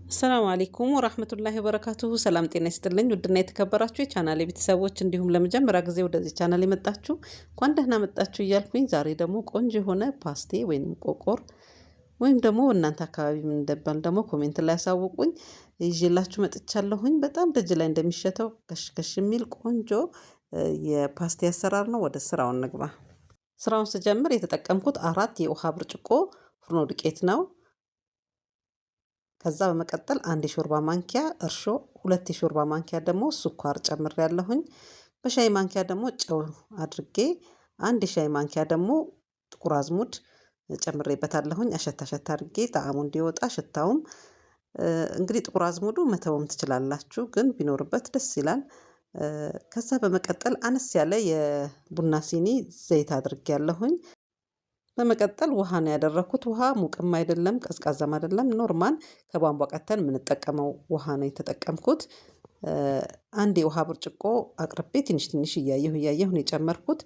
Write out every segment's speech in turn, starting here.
አሰላሙ አለይኩም ወራህመቱላሂ ወበረካቱሁ። ሰላም ጤና ይስጥልኝ። ውድና የተከበራችሁ የቻናሌ ቤተሰቦች እንዲሁም ለመጀመሪያ ጊዜ ወደዚህ ቻናል የመጣችሁ እንኳን ደህና መጣችሁ እያልኩኝ ዛሬ ደግሞ ቆንጆ የሆነ ፓስቴ ወይም ቆቆር ወይም ደግሞ እናንተ አካባቢ ምን እንደባል ደግሞ ኮሜንት ላይ ያሳውቁኝ ይዤላችሁ መጥቻለሁኝ። በጣም ደጅ ላይ እንደሚሸተው ከሽከሽ የሚል ቆንጆ የፓስቴ አሰራር ነው። ወደ ስራው እንግባ። ስራውን ስጀምር የተጠቀምኩት 4 የውሃ ብርጭቆ ፍርኖ ዱቄት ነው። ከዛ በመቀጠል 1 የሾርባ ማንኪያ እርሾ፣ 2 የሾርባ ማንኪያ ደግሞ ስኳር ጨምሬያለሁኝ። በሻይ ማንኪያ ደግሞ ጨው አድርጌ 1 የሻይ ማንኪያ ደግሞ ጥቁር አዝሙድ ጨምሬበታለሁኝ። አሸት አድርጌ ጣዕሙ እንዲወጣ ሽታውም እንግዲህ ጥቁር አዝሙዱ መተውም ትችላላችሁ፣ ግን ቢኖርበት ደስ ይላል። ከዛ በመቀጠል አነስ ያለ የቡና ሲኒ ዘይት አድርጌያለሁኝ። በመቀጠል ውሃ ነው ያደረኩት። ውሃ ሙቅም አይደለም ቀዝቃዛም አይደለም፣ ኖርማል ከቧንቧ ቀተን የምንጠቀመው ውሃ ነው የተጠቀምኩት። 1 የውሃ ብርጭቆ አቅርቤ ትንሽ እያየሁ ነው የጨመርኩት።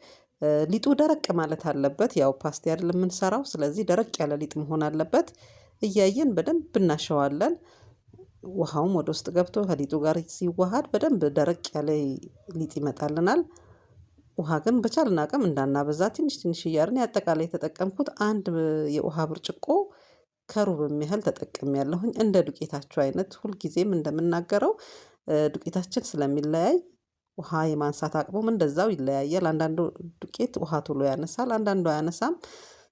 ሊጡ ደረቅ ማለት አለበት። ያው ፓስቲ አይደለም የምንሰራው፣ ስለዚህ ደረቅ ያለ ሊጥ መሆን አለበት። እያየን በደንብ እናሸዋለን። ውሃውም ወደ ውስጥ ገብቶ ከሊጡ ጋር ሲዋሃድ በደንብ ደረቅ ያለ ሊጥ ይመጣልናል። ውሃ ግን በቻልን አቅም እንዳናበዛ ትንሽ እያርን አጠቃላይ የተጠቀምኩት 1 የውሃ ብርጭቆ ከሩብ የሚያህል ተጠቅሜያለሁኝ። እንደ ዱቄታችሁ አይነት ሁልጊዜም እንደምናገረው ዱቄታችን ስለሚለያይ ውሃ የማንሳት አቅሙም እንደዛው ይለያያል። አንዳንዱ ዱቄት ውሃ ቶሎ ያነሳል፣ አንዳንዱ አያነሳም።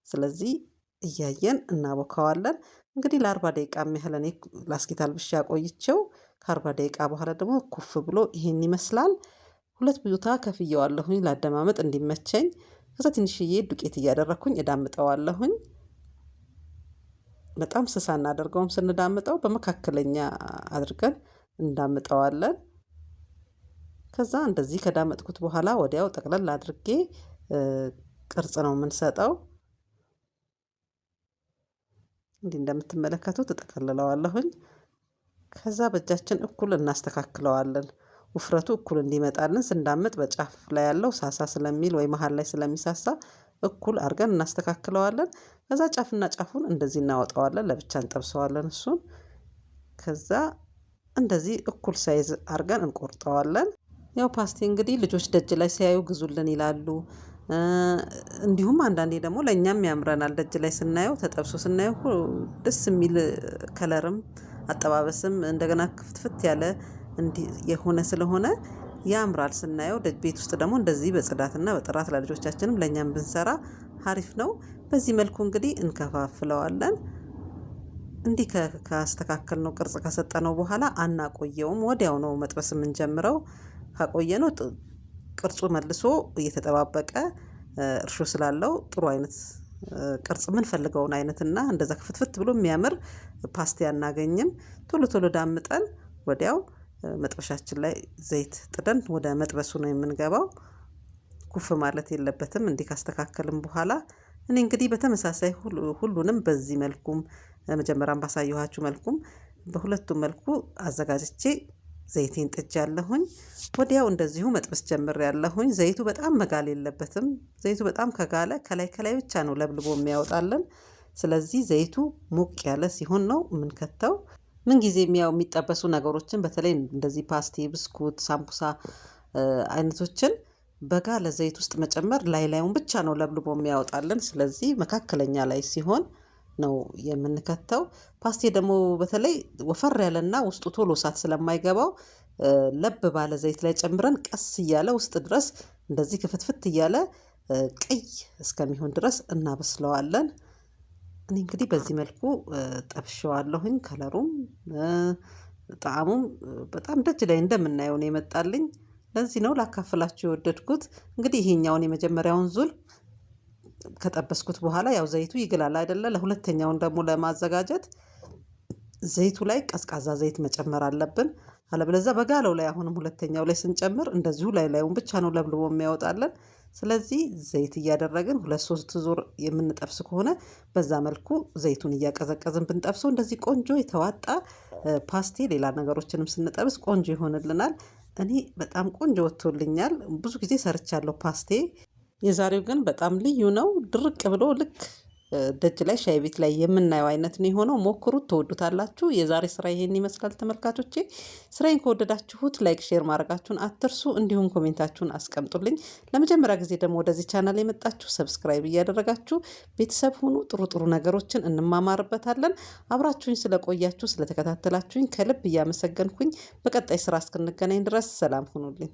ስለዚህ እያየን እናቦካዋለን። እንግዲህ ለ40 ደቂቃ የሚያህል እኔ ላስኪት አልብሼ ቆይቼው ከ40 ደቂቃ በኋላ ደግሞ ኩፍ ብሎ ይሄን ይመስላል። 2 ቦታ ከፍየዋለሁኝ ላደማመጥ እንዲመቸኝ። ከዛ ትንሽዬ ዱቄት እያደረኩኝ እዳምጠዋለሁኝ። በጣም ስሳ እናደርገውም፣ ስንዳምጠው በመካከለኛ አድርገን እንዳምጠዋለን። ከዛ እንደዚህ ከዳመጥኩት በኋላ ወዲያው ጠቅለል አድርጌ ቅርጽ ነው የምንሰጠው። እንዲህ እንደምትመለከቱት እጠቀልለዋለሁኝ። ከዛ በእጃችን እኩል እናስተካክለዋለን። ውፍረቱ እኩል እንዲመጣልን ስንዳምጥ በጫፍ ላይ ያለው ሳሳ ስለሚል ወይ መሃል ላይ ስለሚሳሳ እኩል አድርገን እናስተካክለዋለን። ከዛ ጫፍና ጫፉን እንደዚህ እናወጣዋለን፣ ለብቻ እንጠብሰዋለን እሱን። ከዛ እንደዚህ እኩል ሳይዝ አድርገን እንቆርጠዋለን። ያው ፓስቲ እንግዲህ ልጆች ደጅ ላይ ሲያዩ ግዙልን ይላሉ። እንዲሁም አንዳንዴ ደግሞ ለእኛም ያምረናል። ደጅ ላይ ስናየው ተጠብሶ ስናየው ደስ የሚል ከለርም አጠባበስም እንደገና ክፍትፍት ያለ የሆነ ስለሆነ ያምራል ስናየው። ቤት ውስጥ ደግሞ እንደዚህ በጽዳትና በጥራት ለልጆቻችንም ለእኛም ብንሰራ አሪፍ ነው። በዚህ መልኩ እንግዲህ እንከፋፍለዋለን። እንዲህ ካስተካከልነው ቅርጽ ከሰጠነው በኋላ አናቆየውም፣ ወዲያው ነው መጥበስ የምንጀምረው። ካቆየነው ቅርጹ መልሶ እየተጠባበቀ እርሾ ስላለው ጥሩ አይነት ቅርጽ የምንፈልገውን አይነትና እንደዛ ክፍትፍት ብሎ የሚያምር ፓስቲ አናገኝም። ቶሎ ዳምጠን ወዲያው መጥበሻችን ላይ ዘይት ጥደን ወደ መጥበሱ ነው የምንገባው። ኩፍ ማለት የለበትም። እንዲህ ካስተካከልን በኋላ እኔ እንግዲህ በተመሳሳይ ሁሉንም በዚህ መልኩም መጀመሪያም ባሳየኋችሁ መልኩም በሁለቱም መልኩ አዘጋጅቼ ዘይቴን ጥጃለሁኝ። ወዲያው እንደዚሁ መጥበስ ጀምሬያለሁኝ። ዘይቱ በጣም መጋል የለበትም። ዘይቱ በጣም ከጋለ ከላይ ብቻ ነው ለብልቦ የሚያወጣልን። ስለዚህ ዘይቱ ሞቅ ያለ ሲሆን ነው የምንከተው። ምን ጊዜ የሚጠበሱ ነገሮችን በተለይ እንደዚህ ፓስቲ፣ ብስኩት፣ ሳምቡሳ አይነቶችን በጋለ ዘይት ውስጥ መጨመር ላዩን ብቻ ነው ለብልቦ የሚያወጣልን። ስለዚህ መካከለኛ ላይ ሲሆን ነው የምንከተው። ፓስቲ ደግሞ በተለይ ወፈር ያለና ውስጡ ቶሎ እሳት ስለማይገባው ለብ ባለ ዘይት ላይ ጨምረን ቀስ እያለ ውስጥ ድረስ እንደዚህ ክፍትፍት እያለ ቀይ እስከሚሆን ድረስ እናበስለዋለን። እኔ እንግዲህ በዚህ መልኩ ጠብሼዋለሁኝ። ከለሩም ጣዕሙም በጣም ደጅ ላይ እንደምናየው ነው የመጣልኝ። ለዚህ ነው ላካፍላችሁ የወደድኩት። እንግዲህ ይሄኛውን የመጀመሪያውን ዙር ከጠበስኩት በኋላ ያው ዘይቱ ይግላል አይደለ? ለሁለተኛውን ደግሞ ለማዘጋጀት ዘይቱ ላይ ቀዝቃዛ ዘይት መጨመር አለብን። አለበለዚያ በጋለው ላይ አሁንም ሁለተኛው ላይ ስንጨምር እንደዚሁ ላዩን ብቻ ነው ለብልቦ የሚያወጣለን። ስለዚህ ዘይት እያደረግን 2-3 ዙር የምንጠብስ ከሆነ በዛ መልኩ ዘይቱን እያቀዘቀዝን ብንጠብሰው እንደዚህ ቆንጆ የተዋጣ ፓስቲ፣ ሌላ ነገሮችንም ስንጠብስ ቆንጆ ይሆንልናል። እኔ በጣም ቆንጆ ወጥቶልኛል። ብዙ ጊዜ ሰርቻለሁ ፓስቲ። የዛሬው ግን በጣም ልዩ ነው። ድርቅ ብሎ ልክ ደጅ ላይ ሻይ ቤት ላይ የምናየው አይነት ነው የሆነው። ሞክሩት፣ ትወዱታላችሁ። የዛሬ ስራ ይሄን ይመስላል ተመልካቾቼ። ስራዬን ከወደዳችሁት ላይክ፣ ሼር ማድረጋችሁን አትርሱ። እንዲሁም ኮሜንታችሁን አስቀምጡልኝ። ለመጀመሪያ ጊዜ ደግሞ ወደዚህ ቻናል የመጣችሁ ሰብስክራይብ እያደረጋችሁ ቤተሰብ ሁኑ። ጥሩ ጥሩ ነገሮችን እንማማርበታለን። አብራችሁኝ ስለቆያችሁ ስለተከታተላችሁኝ ከልብ እያመሰገንኩኝ በቀጣይ ስራ እስክንገናኝ ድረስ ሰላም ሁኑልኝ።